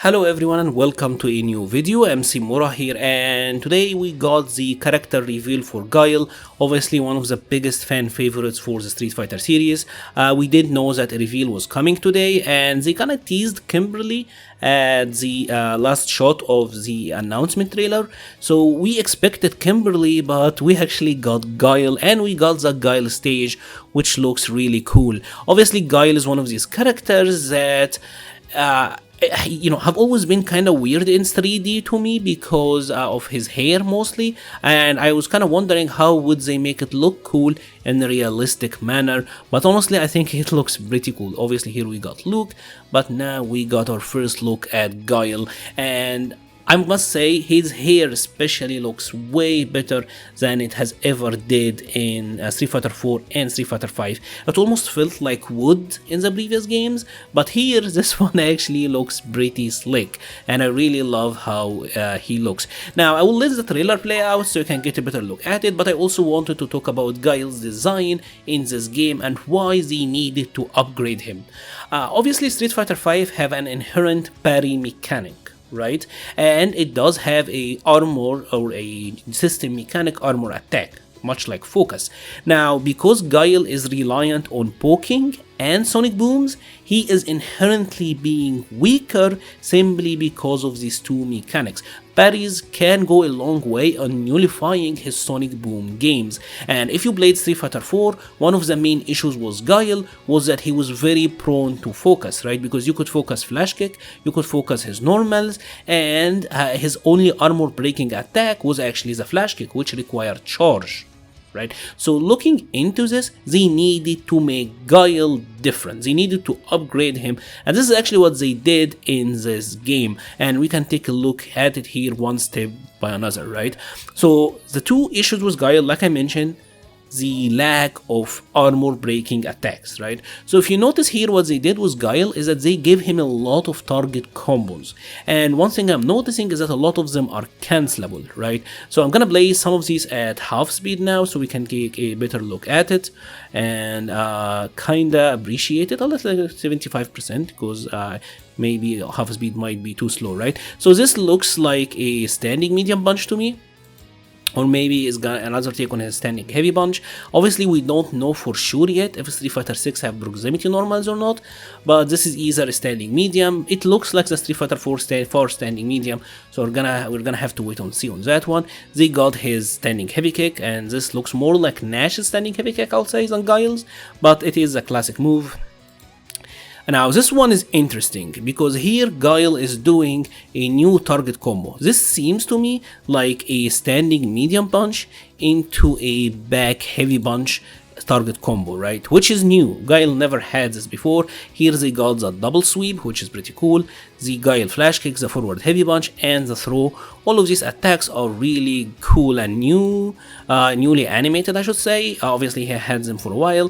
Hello everyone and welcome to a new video. MC Mura here, and today we got the character reveal for Guile, obviously one of the biggest fan favorites for the Street Fighter series. We did know that a reveal was coming today, and they kinda teased Kimberly at the last shot of the announcement trailer. So we expected Kimberly, but we actually got Guile, and we got the Guile stage, which looks really cool. Obviously Guile is one of these characters that have always been kind of weird in 3D to me because of his hair mostly, and I was kind of wondering how would they make it look cool in a realistic manner. But honestly, I think it looks pretty cool. Obviously here we got Luke, but now we got our first look at Guile, and I must say his hair especially looks way better than it has ever did in Street Fighter 4 and Street Fighter 5. It almost felt like wood in the previous games, but here this one actually looks pretty slick, and I really love how he looks. Now I will let the trailer play out so you can get a better look at it, but I also wanted to talk about Guile's design in this game and why they needed to upgrade him. Obviously Street Fighter 5 have an inherent parry mechanic, right? And it does have a armor or a system mechanic armor attack, much like Focus. Now because Guile is reliant on poking and sonic booms, he is inherently being weaker simply because of these two mechanics. Parries can go a long way on nullifying his sonic boom games, and if you played Street Fighter 4, one of the main issues with Guile was that he was very prone to focus, right? Because you could focus flash kick, you could focus his normals, and his only armor breaking attack was actually the flash kick, which required charge. Right? So looking into this, they needed to make Guile different. They needed to upgrade him, and this is actually what they did in this game, and we can take a look at it here one step by another, right? So the two issues with Guile, like I mentioned, the lack of armor breaking attacks, right? So if you notice here, what they did with Guile is that they gave him a lot of target combos, and one thing I'm noticing is that a lot of them are cancelable, right? So I'm gonna play some of these at half speed now so we can take a better look at it and kinda appreciate it a little, like 75%, because maybe half speed might be too slow, right? So this looks like a standing medium punch to me, or maybe it's got another take on his standing heavy punch. Obviously we don't know for sure yet if Street Fighter 6 have proximity normals or not, but this is either a standing medium. It looks like the Street Fighter 4 standing medium, so we're gonna have to wait and see on that one. They got his standing heavy kick, and this looks more like Nash's standing heavy kick, I'll say, than Guile's, but it is a classic move. Now this one is interesting because here Guile is doing a new target combo. This seems to me like a standing medium punch into a back heavy punch target combo, right? Which is new. Guile never had this before. Here they got the double sweep, which is pretty cool. The Guile flash kicks, the forward heavy punch, and the throw. All of these attacks are really cool and newly animated, I should say. Obviously he had them for a while.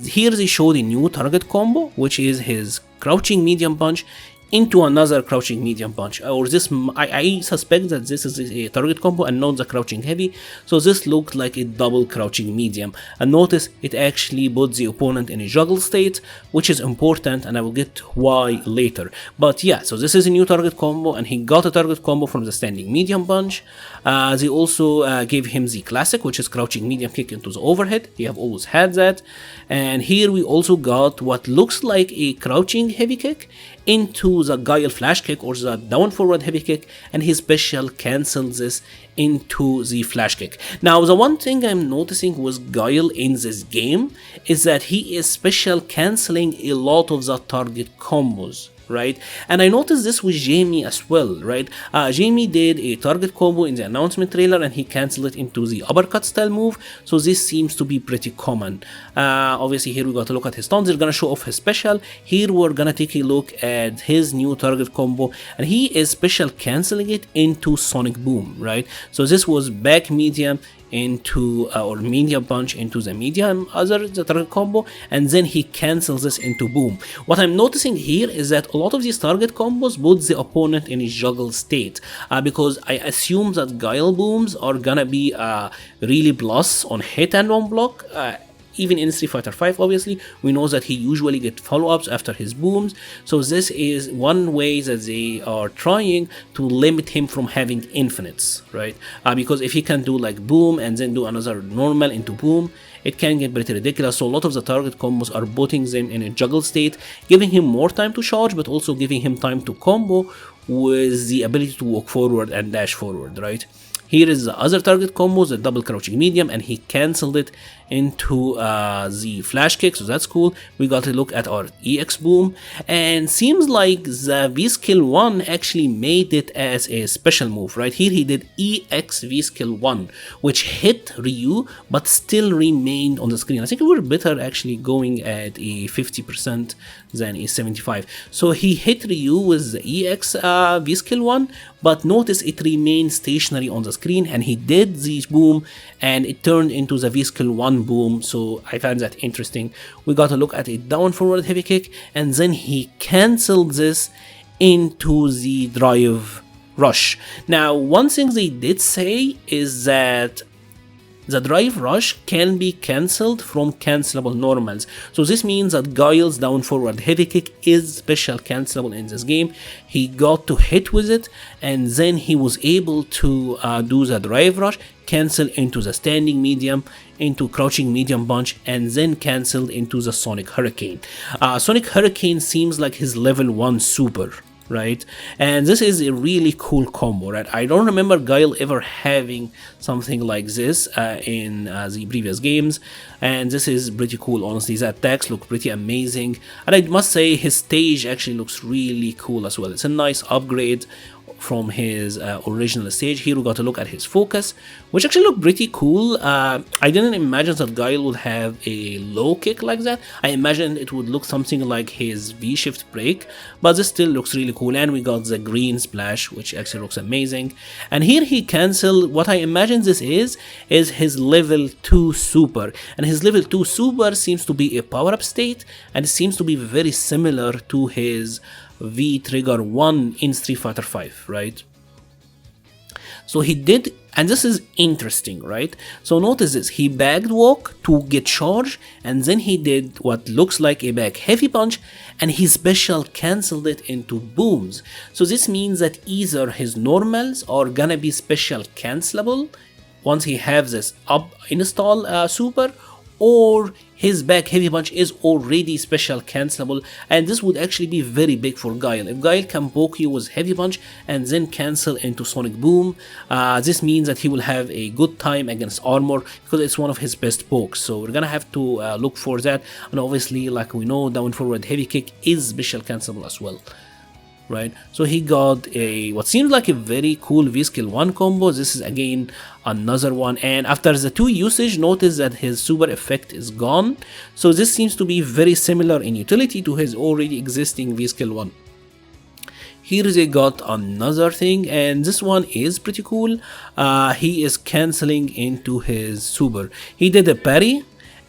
Here they showed a new target combo, which is his crouching medium punch into another crouching medium punch, or this I suspect that this is a target combo and not the crouching heavy, so this looked like a double crouching medium. And notice it actually puts the opponent in a juggle state, which is important, and I will get why later. But yeah, so this is a new target combo, and he got a target combo from the standing medium punch. They also gave him the classic, which is crouching medium kick into the overhead. They have always had that. And here we also got what looks like a crouching heavy kick into the Guile flash kick, or the down forward heavy kick, and his special cancels this into the flash kick. Now the one thing I'm noticing with Guile in this game is that he is special canceling a lot of the target combos, right? And I noticed this with Jamie as well, right? Jamie did a target combo in the announcement trailer and he cancelled it into the uppercut style move, so this seems to be pretty common. Obviously here we got to look at his taunts. They're gonna show off his special. Here we're gonna take a look at his new target combo, and he is special cancelling it into sonic boom, right? So this was back medium into or medium punch into the medium the target combo, and then he cancels this into boom. What I'm noticing here is that a lot of these target combos put the opponent in a juggle state, because I assume that Guile booms are gonna be really plus on hit and on block, even in Street Fighter 5 obviously we know that he usually get follow-ups after his booms, so this is one way that they are trying to limit him from having infinites, right? Because if he can do like boom and then do another normal into boom, it can get pretty ridiculous. So a lot of the target combos are putting them in a juggle state, giving him more time to charge but also giving him time to combo with the ability to walk forward and dash forward, right? Here is the other target combo, the double crouching medium, and he cancelled it into the flash kick, so that's cool. We got to look at our EX boom, and seems like the V skill 1 actually made it as a special move, right? Here he did EX V skill 1, which hit Ryu but still remained on the screen. I think we were better actually going at a 50% than a 75. So he hit Ryu with the EX V skill 1, but notice it remained stationary on the screen, and he did the boom and it turned into the V skill 1 boom, so I found that interesting. We got to look at a down forward heavy kick, and then he cancelled this into the drive rush. Now one thing they did say is that the drive rush can be cancelled from cancelable normals. So this means that Guile's down forward heavy kick is special cancelable in this game. He got to hit with it and then he was able to do the drive rush, cancel into the standing medium, into crouching medium punch, and then cancelled into the Sonic Hurricane. Sonic Hurricane seems like his level 1 super, right? And this is a really cool combo, right? I don't remember Guile ever having something like this in the previous games, and this is pretty cool. Honestly, the attacks look pretty amazing, and I must say his stage actually looks really cool as well. It's a nice upgrade from his original stage. Here we got to look at his focus, which actually looked pretty cool. I didn't imagine that Guile would have a low kick like that. I imagined it would look something like his V-shift break, but this still looks really cool. And we got the green splash, which actually looks amazing. And here he canceled what I imagine this is his level 2 super, and his level 2 super seems to be a power-up state, and it seems to be very similar to his V trigger 1 in Street Fighter 5, right? So he did, and this is interesting, right? So notice this, he backed walk to get charge, and then he did what looks like a back heavy punch, and he special cancelled it into booms. So this means that either his normals are gonna be special cancelable once he has this up install super, or his back heavy punch is already special cancelable, and this would actually be very big for Guile. If Guile can poke you with heavy punch and then cancel into Sonic Boom, this means that he will have a good time against armor because it's one of his best pokes. So we're gonna have to look for that, and obviously, like we know, down forward heavy kick is special cancelable as well. Right, so he got a what seems like a very cool V skill 1 combo. This is again another one, and after the 2 usage, notice that his super effect is gone. So this seems to be very similar in utility to his already existing V skill 1. Here they got another thing, and this one is pretty cool. He is cancelling into his super. He did a parry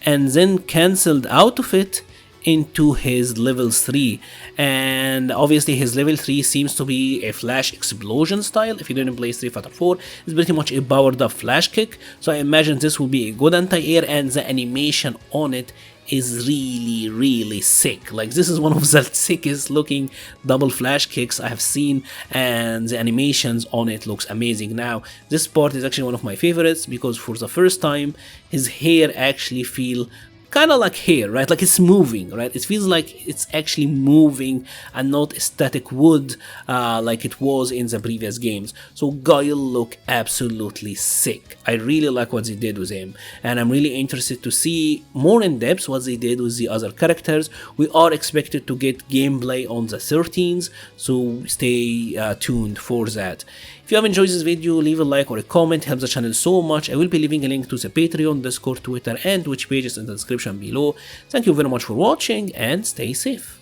and then cancelled out of it into his level 3, and obviously his level 3 seems to be a flash explosion style. If you didn't play Street Fighter 4, it's pretty much a powered up flash kick, so I imagine this will be a good anti-air, and the animation on it is really sick. Like, this is one of the sickest looking double flash kicks I have seen, and the animations on it looks amazing. Now this part is actually one of my favorites because for the first time his hair actually feel kind of like hair, right? Like it's moving, right? It feels like it's actually moving and not static wood like it was in the previous games. So Guile look absolutely sick. I really like what they did with him, and I'm really interested to see more in depth what they did with the other characters. We are expected to get gameplay on the 13th, so stay tuned for that. If you have enjoyed this video, leave a like or a comment, it helps the channel so much. I will be leaving a link to the Patreon, Discord, Twitter and Twitch pages in the description below. Thank you very much for watching and stay safe.